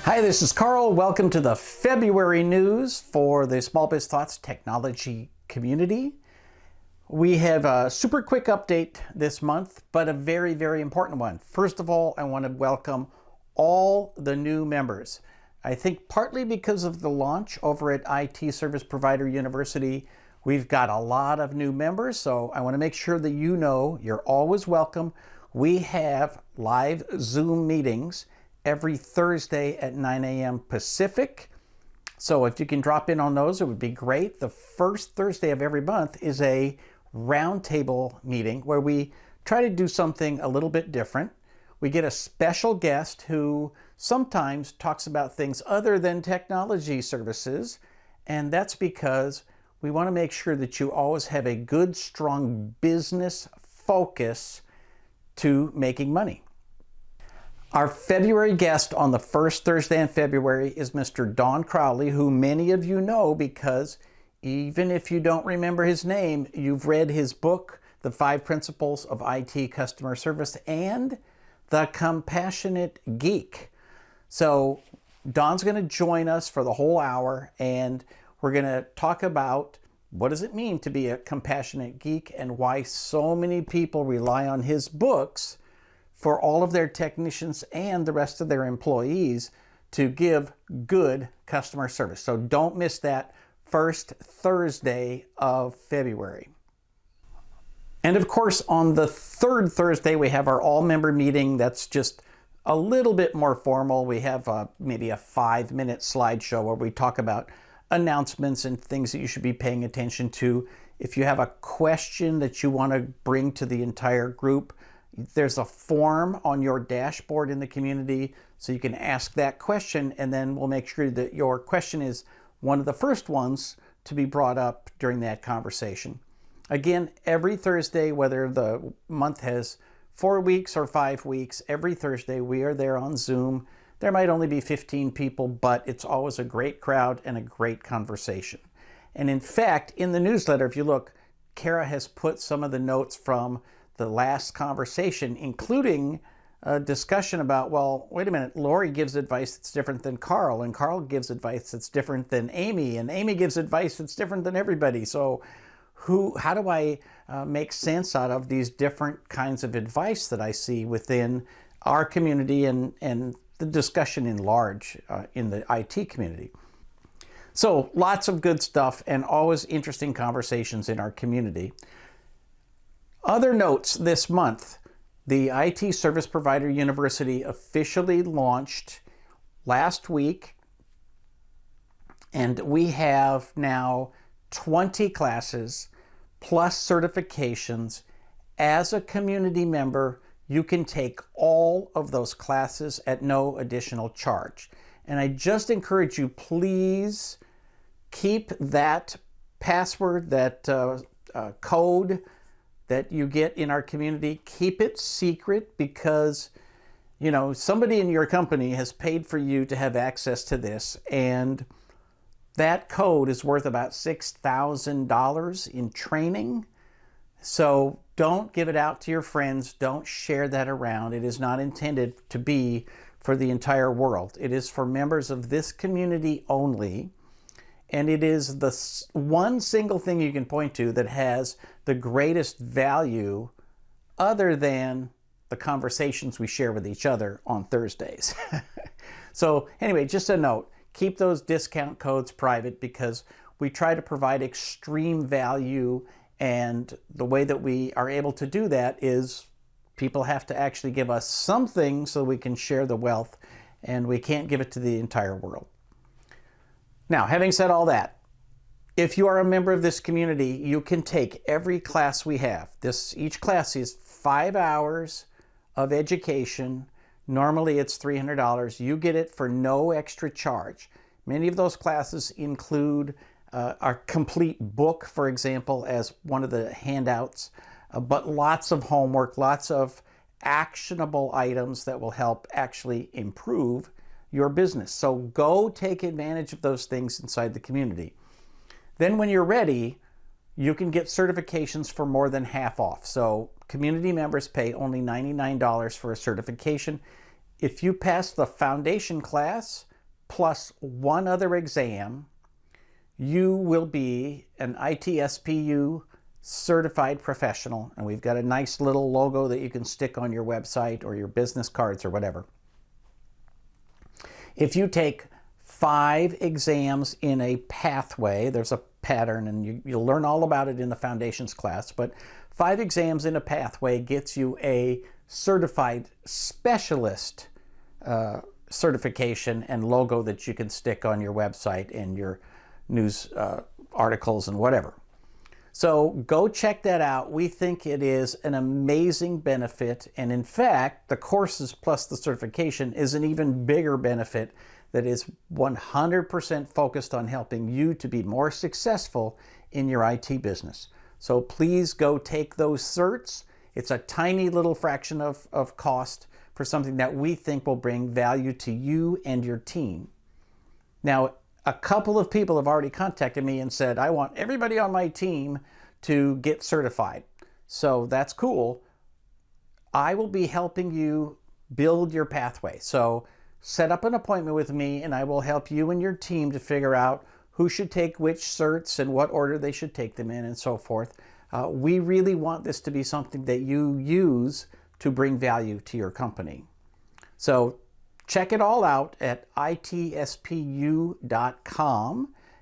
Hi, this is Carl. Welcome to the February news for the Small Biz Thoughts technology community. We have a super quick update this month, but a very, very important one. First of all, I want to welcome all the new members. I think partly because of the launch over at IT Service Provider University, we've got a lot of new members, so I want to make sure that you know you're always welcome. We have live Zoom meetings every Thursday at 9 a.m. Pacific. So if you can drop in on those, it would be great. The first Thursday of every month is a roundtable meeting where we try to do something a little bit different. We get a special guest who sometimes talks about things other than technology services, and that's because we want to make sure that you always have a good, strong business focus to making money. Our February guest on the first Thursday in February is Mr. Don Crowley, who many of you know because even if you don't remember his name, you've read his book, The 5 Principles of IT Customer Service and The Compassionate Geek. So Don's going to join us for the whole hour, and we're going to talk about what does it mean to be a compassionate geek and why so many people rely on his books for all of their technicians and the rest of their employees to give good customer service. So don't miss that first Thursday of February. And of course, on the third Thursday, we have our all-member meeting that's just a little bit more formal. We have maybe a 5-minute slideshow where we talk about announcements and things that you should be paying attention to. If you have a question that you want to bring to the entire group, there's a form on your dashboard in the community, so you can ask that question, and then we'll make sure that your question is one of the first ones to be brought up during that conversation. Again, every Thursday, whether the month has 4 weeks or 5 weeks, every Thursday we are there on Zoom. There might only be 15 people, but it's always a great crowd and a great conversation. And in fact, in the newsletter, if you look, Kara has put some of the notes from the last conversation, including a discussion about, well, wait a minute, Lori gives advice that's different than Carl, and Carl gives advice that's different than Amy, and Amy gives advice that's different than everybody. So how do I make sense out of these different kinds of advice that I see within our community and the discussion in large in the IT community? So lots of good stuff and always interesting conversations in our community. Other notes this month, the IT Service Provider University officially launched last week, and we have now 20 classes plus certifications. As a community member, you can take all of those classes at no additional charge. And I just encourage you, please keep that password, that code that you get in our community, keep it secret, because you know somebody in your company has paid for you to have access to this, and that code is worth about $6,000 in training. So don't give it out to your friends. Don't share that around. It is not intended to be for the entire world. It is for members of this community only. And it is the one single thing you can point to that has the greatest value other than the conversations we share with each other on Thursdays. So anyway, just a note, keep those discount codes private because we try to provide extreme value, and the way that we are able to do that is people have to actually give us something so we can share the wealth, and we can't give it to the entire world. Now, having said all that, if you are a member of this community, you can take every class we have. Each class is 5 hours of education. Normally it's $300. You get it for no extra charge. Many of those classes include our complete book, for example, as one of the handouts, but lots of homework, lots of actionable items that will help actually improve your business. So go take advantage of those things inside the community. Then when you're ready, you can get certifications for more than half off. So community members pay only $99 for a certification. If you pass the foundation class, plus one other exam, you will be an ITSPU certified professional. And we've got a nice little logo that you can stick on your website or your business cards or whatever. If you take 5 exams in a pathway, there's a pattern, and you'll learn all about it in the foundations class, but 5 exams in a pathway gets you a certified specialist certification and logo that you can stick on your website and your news articles and whatever. So go check that out. We think it is an amazing benefit, and in fact, the courses plus the certification is an even bigger benefit that is 100% focused on helping you to be more successful in your IT business. So please go take those certs. It's a tiny little fraction of cost for something that we think will bring value to you and your team. Now, a couple of people have already contacted me and said, I want everybody on my team to get certified. So that's cool. I will be helping you build your pathway. So set up an appointment with me and I will help you and your team to figure out who should take which certs and what order they should take them in and so forth. We really want this to be something that you use to bring value to your company. So check it all out at itspu.com.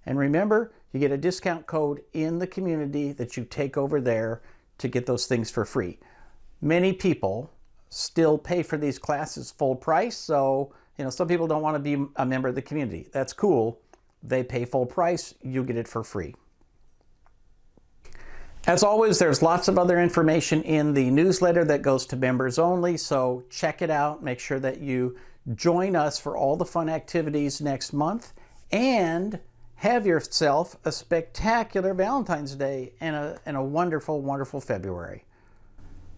And remember, you get a discount code in the community that you take over there to get those things for free. Many people still pay for these classes full price. So, some people don't want to be a member of the community. That's cool. They pay full price. You get it for free. As always, there's lots of other information in the newsletter that goes to members only. So check it out. Make sure that you join us for all the fun activities next month, and have yourself a spectacular Valentine's Day and a wonderful, wonderful February.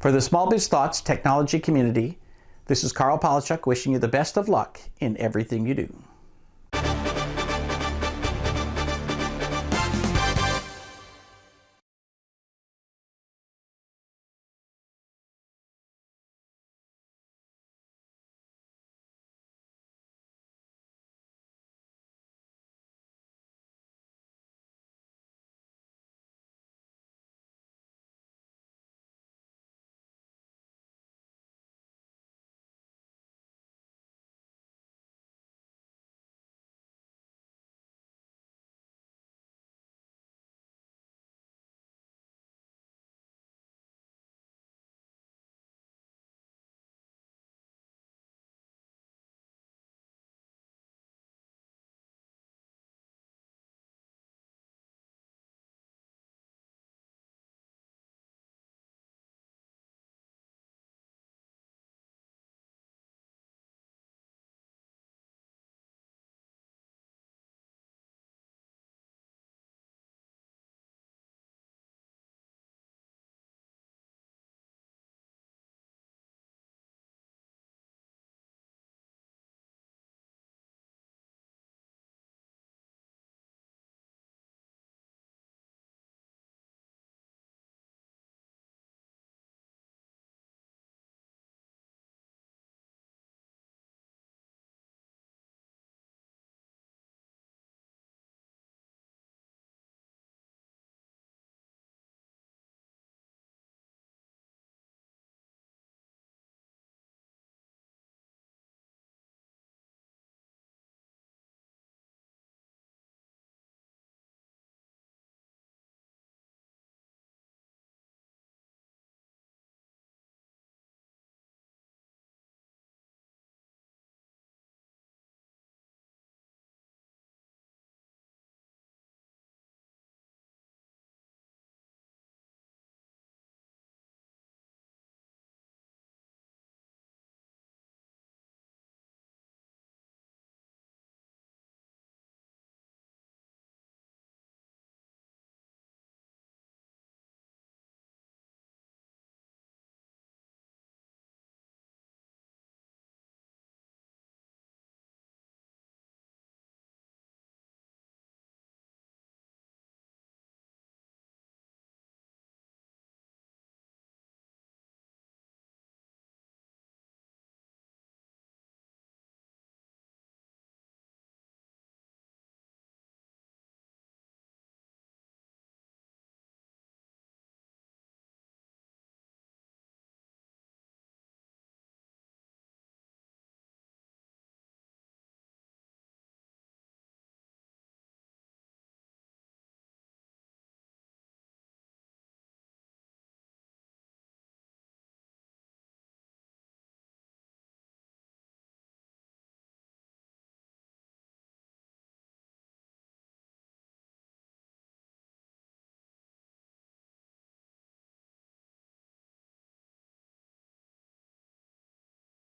For the Small Biz Thoughts technology community, this is Carl Palachuk wishing you the best of luck in everything you do.